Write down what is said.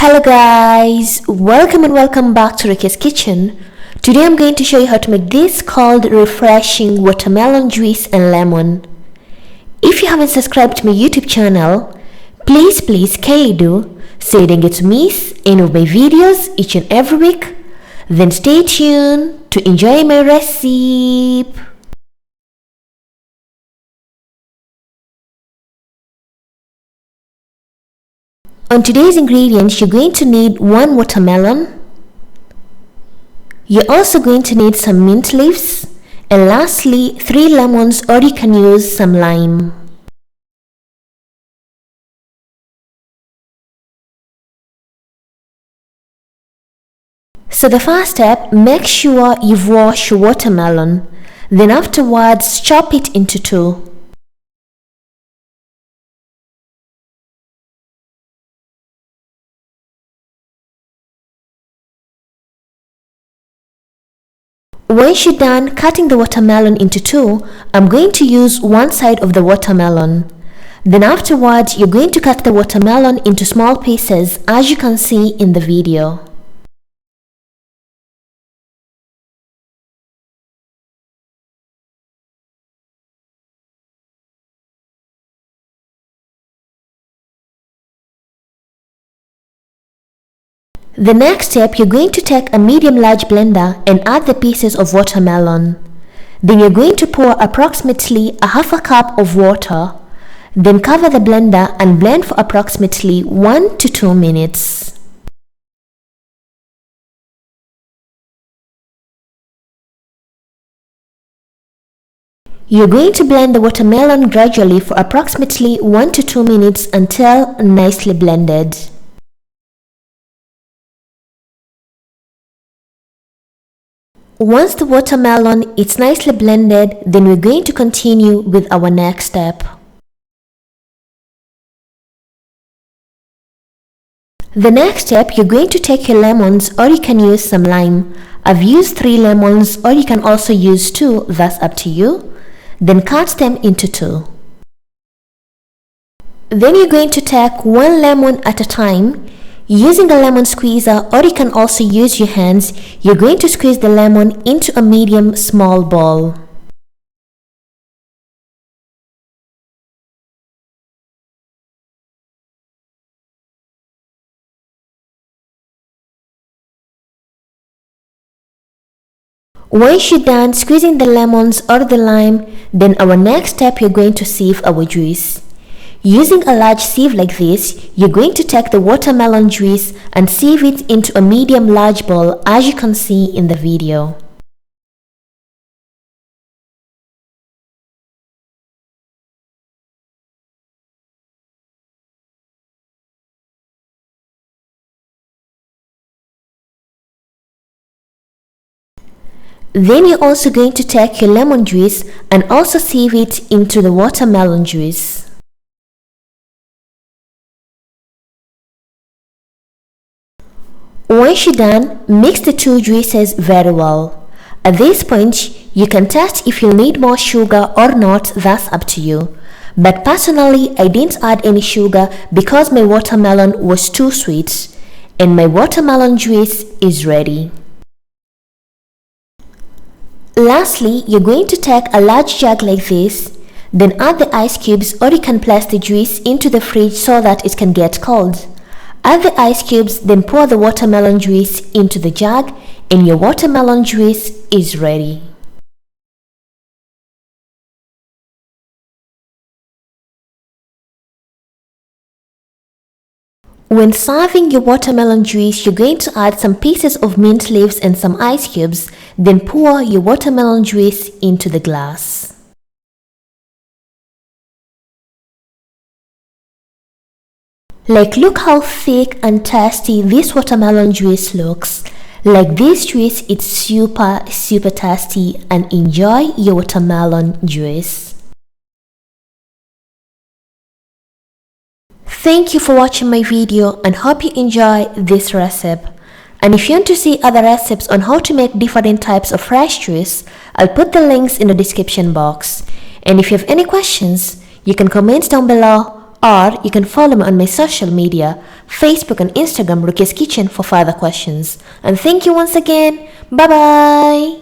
Hello guys, welcome and welcome back to Rukias kitchen. Today I'm going to show you how to make this called refreshing watermelon juice and lemon. If you haven't subscribed to my YouTube channel, please kindly do so you don't get to miss any of my videos each and every week. Then stay tuned to enjoy my recipe. On today's ingredients, you're going to need 1 watermelon. You're also going to need some mint leaves, and lastly 3 lemons, or you can use some lime. So the first step, make sure you've washed your watermelon. Then afterwards, chop it into 2. Once you're done cutting the watermelon into 2, I'm going to use one side of the watermelon. Then afterwards, you're going to cut the watermelon into small pieces, as you can see in the video. The next step, you're going to take a medium-large blender and add the pieces of watermelon. Then you're going to pour approximately a half a cup of water. Then cover the blender and blend for approximately 1 to 2 minutes. You're going to blend the watermelon gradually for approximately 1 to 2 minutes until nicely blended. Once the watermelon is nicely blended, then we're going to continue with our next step. The next step, you're going to take your lemons, or you can use some lime. I've used 3 lemons, or you can also use 2, that's up to you. Then cut them into 2. Then you're going to take 1 lemon at a time. Using a lemon squeezer, or you can also use your hands, you're going to squeeze the lemon into a medium small bowl. Once you're done squeezing the lemons or the lime, then our next step, you're going to sieve our juice. Using a large sieve like this, you're going to take the watermelon juice and sieve it into a medium-large bowl, as you can see in the video. Then you're also going to take your lemon juice and also sieve it into the watermelon juice. Once you're done, mix the 2 juices very well. At this point, you can test if you'll need more sugar or not, that's up to you. But personally, I didn't add any sugar because my watermelon was too sweet. And my watermelon juice is ready. Lastly, you're going to take a large jug like this, then add the ice cubes, or you can place the juice into the fridge so that it can get cold. Add the ice cubes, then pour the watermelon juice into the jug, and your watermelon juice is ready. When serving your watermelon juice, you're going to add some pieces of mint leaves and some ice cubes, then pour your watermelon juice into the glass. Look how thick and tasty this watermelon juice looks. This juice is super tasty, and enjoy your watermelon juice. Thank you for watching my video and hope you enjoy this recipe. And if you want to see other recipes on how to make different types of fresh juice, I'll put the links in the description box. And if you have any questions, you can comment down below, or you can follow me on my social media, Facebook and Instagram, Rukias Kitchen, for further questions. And thank you once again. Bye bye.